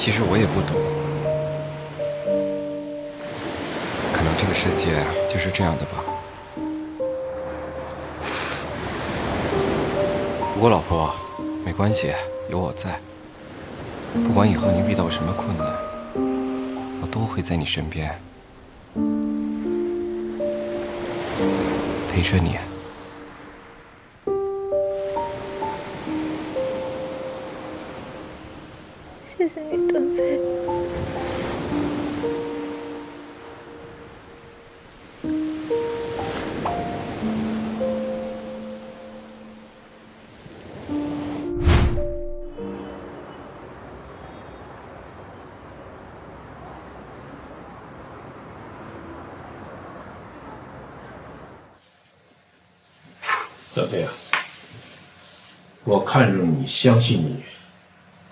其实我也不懂，可能这个世界就是这样的吧。不过老婆，没关系，有我在，不管以后你遇到什么困难，我都会在你身边，陪着你。谢谢你，段飞。段飞啊，我看中你，相信你，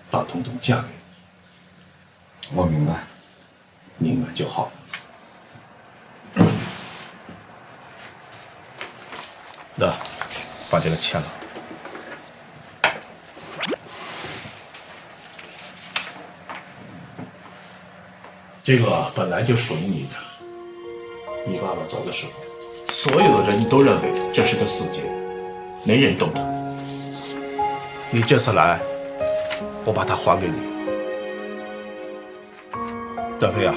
把彤彤嫁给你。我明白，明白就好。那，把这个签了。这个本来就属于你的。你爸爸走的时候，所有的人都认为这是个死结，没人动它。你这次来，我把它还给你。段飞啊，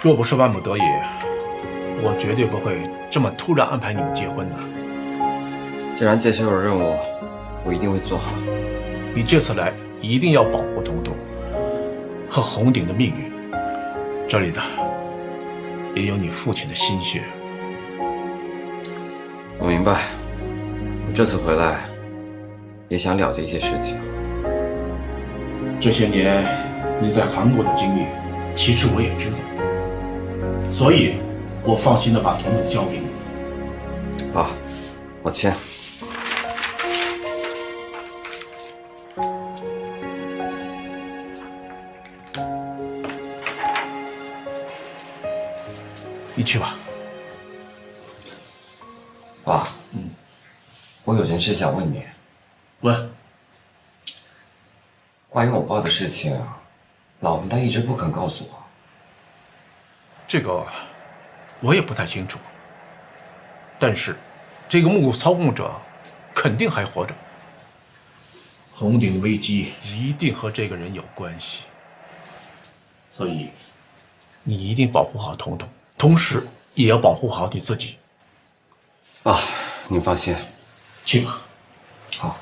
若不是万不得已，我绝对不会这么突然安排你们结婚的。既然接下有任务，我一定会做好。你这次来一定要保护彤彤和红顶的命运，这里的也有你父亲的心血。我明白，我这次回来也想了结一些事情。这些年你在韩国的经历，其实我也知道，所以我放心的把彤彤交给你。爸，我签。你去吧。爸，我有件事想问你。问。关于我爸的事情，老婆她一直不肯告诉我。这个我也不太清楚，但是这个幕后操控者肯定还活着。红顶的危机一定和这个人有关系，所以你一定保护好彤彤，同时也要保护好你自己。爸，您放心。去吧。好。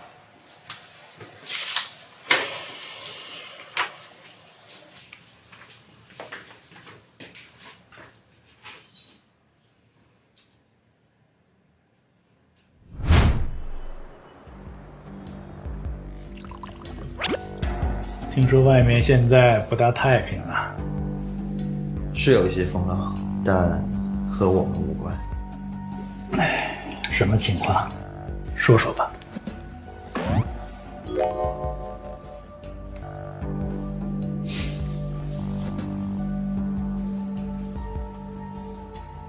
听说外面现在不大太平啊。是有一些风浪，但和我们无关。哎，什么情况？说说吧。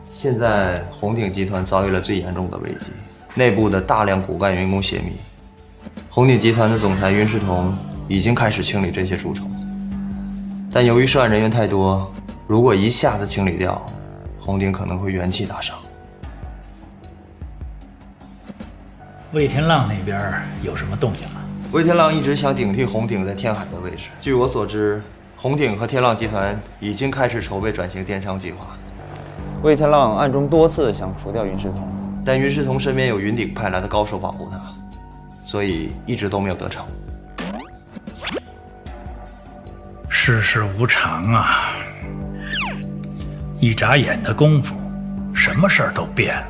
现在红鼎集团遭遇了最严重的危机，内部的大量骨干员工泄密。红鼎集团的总裁윤世同已经开始清理这些蛀虫，但由于涉案人员太多，如果一下子清理掉，红鼎可能会元气大伤。魏天浪那边有什么动静吗？魏天浪一直想顶替红鼎在天海的位置。据我所知，红鼎和天浪集团已经开始筹备转型电商计划。魏天浪暗中多次想除掉윤世同，但윤世同身边有云鼎派来的高手保护他，所以一直都没有得逞。世事无常啊，一眨眼的功夫，什么事儿都变了。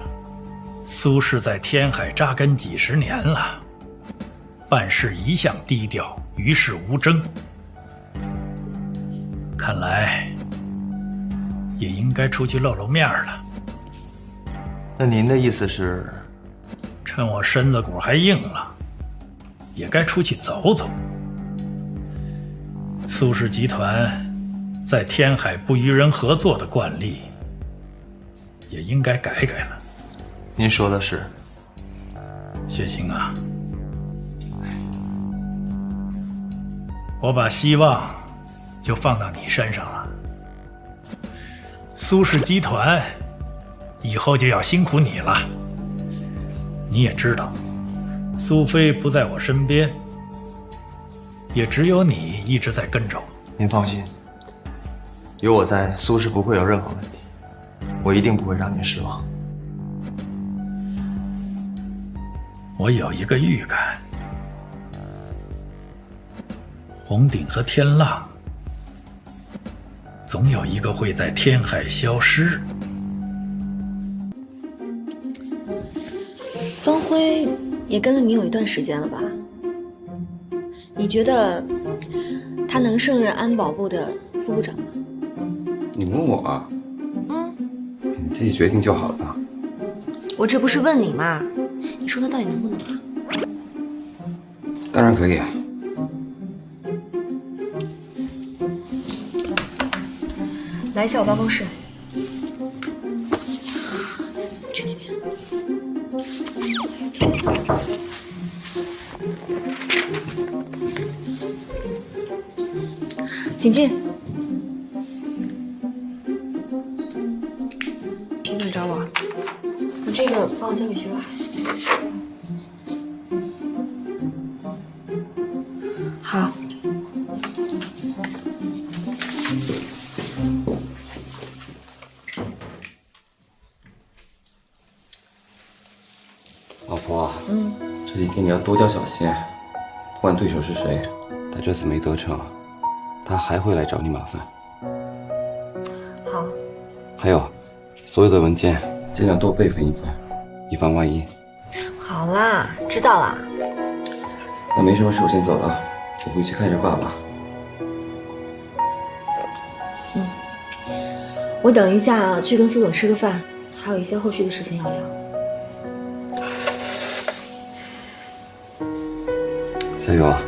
苏轼在天海扎根几十年了，办事一向低调，与世无争。看来也应该出去露露面了。那您的意思是，趁我身子骨还硬了，也该出去走走。苏氏集团在天海不与人合作的惯例，也应该改改了。您说的是。薛星啊，我把希望就放到你身上了。苏氏集团以后就要辛苦你了。你也知道，苏菲不在我身边，也只有你一直在跟着我。您放心，有我在，苏氏不会有任何问题，我一定不会让您失望。我有一个预感，红鼎和天浪总有一个会在天海消失。方辉也跟了你有一段时间了吧？你觉得他能胜任安保部的副部长吗？你问我啊？你自己决定就好了。我这不是问你吗？你说他到底能不能啊？当然可以。来一下我办公室。去那边。请进。有点找我。你这个帮我交给徐若海。好。老婆，这几天你要多加小心，不管对手是谁，他这次没得逞，他还会来找你麻烦。好。还有，所有的文件尽量多备份一份，以防万一。好啦，知道了。那没什么事，我先走了，我回去看着爸爸。我等一下去跟苏总吃个饭，还有一些后续的事情要聊。加油啊！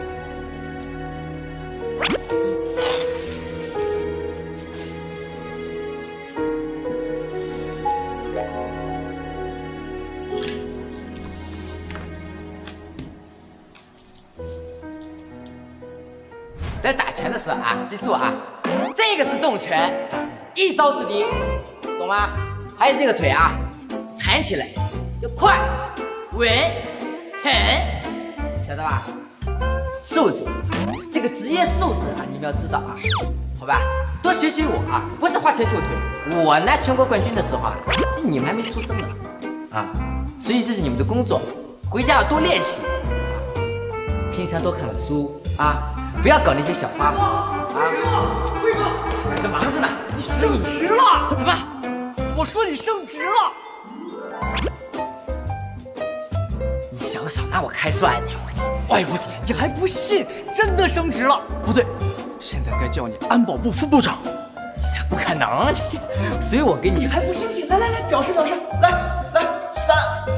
在打拳的时候啊，记住啊，这个是重拳，一招制敌，懂吗？还有这个腿啊，弹起来要快、稳、狠，晓得吧？素质，这个职业素质啊，你们要知道啊，好吧？多学习我啊，不是花拳绣腿。我拿全国冠军的时候啊，你们还没出生呢，啊，所以这是你们的工作，回家要多练习，平常多看看书啊。不要搞那些小花活啊！魏哥，你在忙着呢，你升职了？什么？我说你升职了！你想少拿我开涮你！哎呦我天，你还不信？真的升职了？不对，现在该叫你安保部副部长。不可能，所以我给你。你还不信？来，表示，来，3、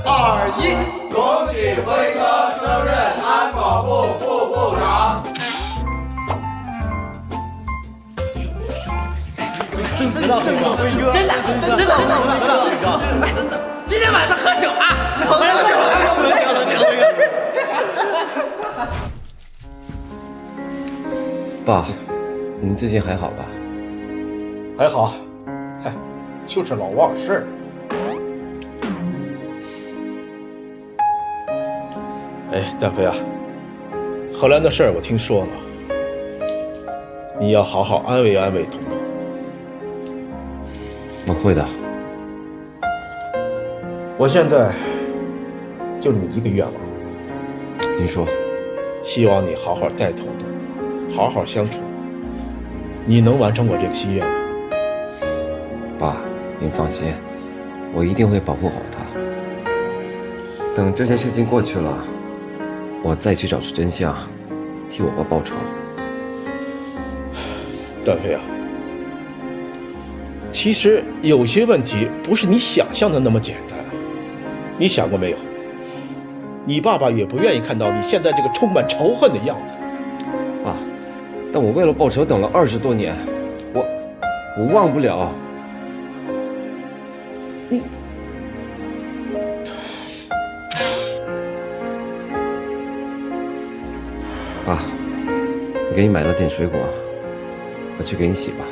2、1，恭喜辉哥升任安保部副部长。真的，今天晚上喝酒啊！喝酒！爸，您最近还好吧？还好，嗨，就是老忘事儿。哎，丹飞啊，荷兰的事儿我听说了，你要好好安慰安慰彤彤。我会的。我现在就你一个愿望，您说。希望你好好带彤彤，好好相处。你能完成我这个心愿吗？爸，您放心，我一定会保护好她。等这件事情过去了，我再去找出真相，替我爸报仇。丹飞啊，其实有些问题不是你想象的那么简单。你想过没有？你爸爸也不愿意看到你现在这个充满仇恨的样子。爸，但我为了报仇等了20多年，我忘不了。你。爸，我给你买了点水果，我去给你洗吧。